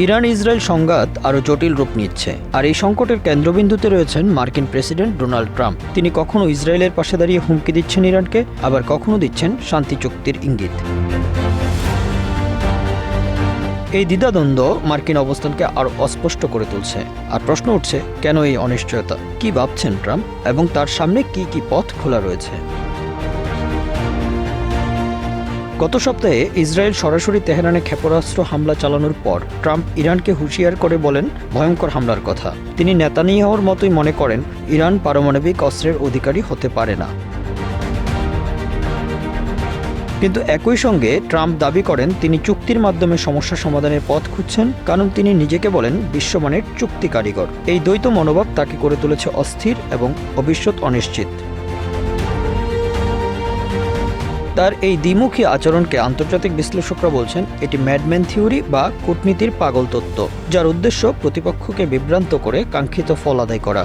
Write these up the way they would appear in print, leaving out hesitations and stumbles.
Iran Israel সংঘাত আরও জটিল রূপ নিচ্ছে, আর এই সংকটের কেন্দ্রবিন্দুতে রয়েছেন মার্কিন প্রেসিডেন্ট ডোনাল্ড ট্রাম্প। তিনি কখনো ইসরায়েলের পাশে দাঁড়িয়ে হুমকি দিচ্ছেন ইরানকে, আবার কখনো দিচ্ছেন শান্তি চুক্তির ইঙ্গিত। এই দ্বিধাদ্বন্দ্ব মার্কিন অবস্থানকে আরও অস্পষ্ট করে তুলছে। আর প্রশ্ন উঠছে, কেন এই অনিশ্চয়তা? কি ভাবছেন ট্রাম্প, এবং তার সামনে কি কি পথ খোলা রয়েছে? গত সপ্তাহে ইসরায়েল সরাসরি তেহরানে ক্ষেপণাস্ত্র হামলা চালানোর পর ট্রাম্প ইরানকে হুঁশিয়ার করে বলেন ভয়ঙ্কর হামলার কথা। তিনি নেতানিয়াহুর মতোই মনে করেন ইরান পারমাণবিক অস্ত্রের অধিকারী হতে পারে না। কিন্তু একই সঙ্গে ট্রাম্প দাবি করেন তিনি চুক্তির মাধ্যমে সমস্যা সমাধানের পথ খুঁজছেন, কারণ তিনি নিজেকে বলেন বিশ্বমানের চুক্তি কারিগর। এই দ্বৈত মনোভাব তাকে করে তুলেছে অস্থির এবং ভবিষ্যৎ অনিশ্চিত। তার এই দ্বিমুখী আচরণকে আন্তর্জাতিক বিশ্লেষকরা বলছেন এটি ম্যাডম্যান থিওরি বা কূটনীতির পাগল তত্ত্ব, যার উদ্দেশ্য প্রতিপক্ষকে বিভ্রান্ত করে কাঙ্ক্ষিত ফল আদায় করা।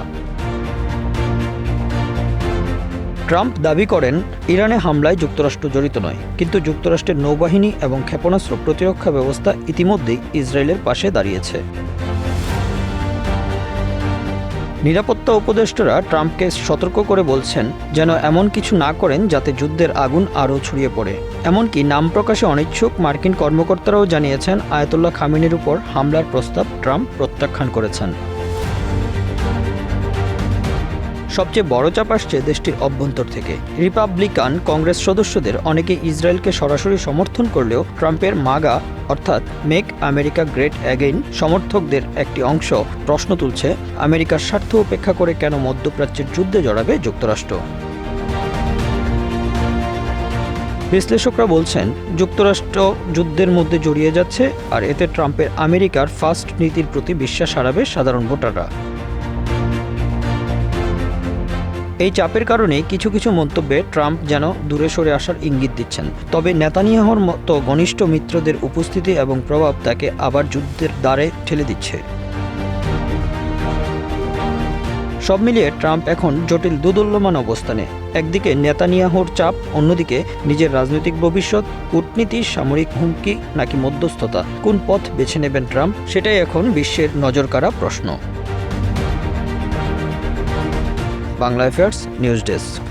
ট্রাম্প দাবি করেন ইরানে হামলায় যুক্তরাষ্ট্র জড়িত নয়, কিন্তু যুক্তরাষ্ট্রের নৌবাহিনী এবং ক্ষেপণাস্ত্র প্রতিরক্ষা ব্যবস্থা ইতিমধ্যেই ইসরায়েলের পাশে দাঁড়িয়েছে। নিরাপত্তা উপদেষ্টারা ট্রাম্পকে সতর্ক করে বলছেন যেন এমন কিছু না করেন যাতে যুদ্ধের আগুন আরও ছড়িয়ে পড়ে। এমনকি নাম প্রকাশে অনিচ্ছুক মার্কিন কর্মকর্তারাও জানিয়েছেন আয়াতুল্লাহ খামেনির উপর হামলার প্রস্তাব ট্রাম্প প্রত্যাখ্যান করেছেন। সবচেয়ে বড় চাপ আসছে দেশটির অভ্যন্তর থেকে। রিপাবলিকান কংগ্রেস সদস্যদের অনেকে ইসরায়েলকে সরাসরি সমর্থন করলেও ট্রাম্পের মাগা অর্থাৎ মেক আমেরিকা গ্রেট অ্যাগেইন সমর্থকদের একটি অংশ প্রশ্ন তুলছে, আমেরিকার স্বার্থ উপেক্ষা করে কেন মধ্যপ্রাচ্যের যুদ্ধে জড়াবে যুক্তরাষ্ট্র? বিশ্লেষকরা বলছেন যুক্তরাষ্ট্র যুদ্ধের মধ্যে জড়িয়ে যাচ্ছে, আর এতে ট্রাম্পের আমেরিকার ফার্স্ট নীতির প্রতি বিশ্বাস হারাবে সাধারণ ভোটাররা। এই চাপের কারণে কিছু কিছু মন্তব্যে ট্রাম্প যেন দূরে সরে আসার ইঙ্গিত দিচ্ছেন। তবে নেতানিয়াহুর মতো ঘনিষ্ঠ মিত্রদের উপস্থিতি এবং প্রভাব তাকে আবার যুদ্ধের দ্বারে ঠেলে দিচ্ছে। সব মিলিয়ে ট্রাম্প এখন জটিল দোদুল্যমান অবস্থানে। একদিকে নেতানিয়াহুর চাপ, অন্যদিকে নিজের রাজনৈতিক ভবিষ্যৎ, কূটনীতি, সামরিক হুমকি নাকি মধ্যস্থতা। কোন পথ বেছে নেবেন ট্রাম্প, সেটাই এখন বিশ্বের নজরকাড়া প্রশ্ন। Bangla affairs news desk.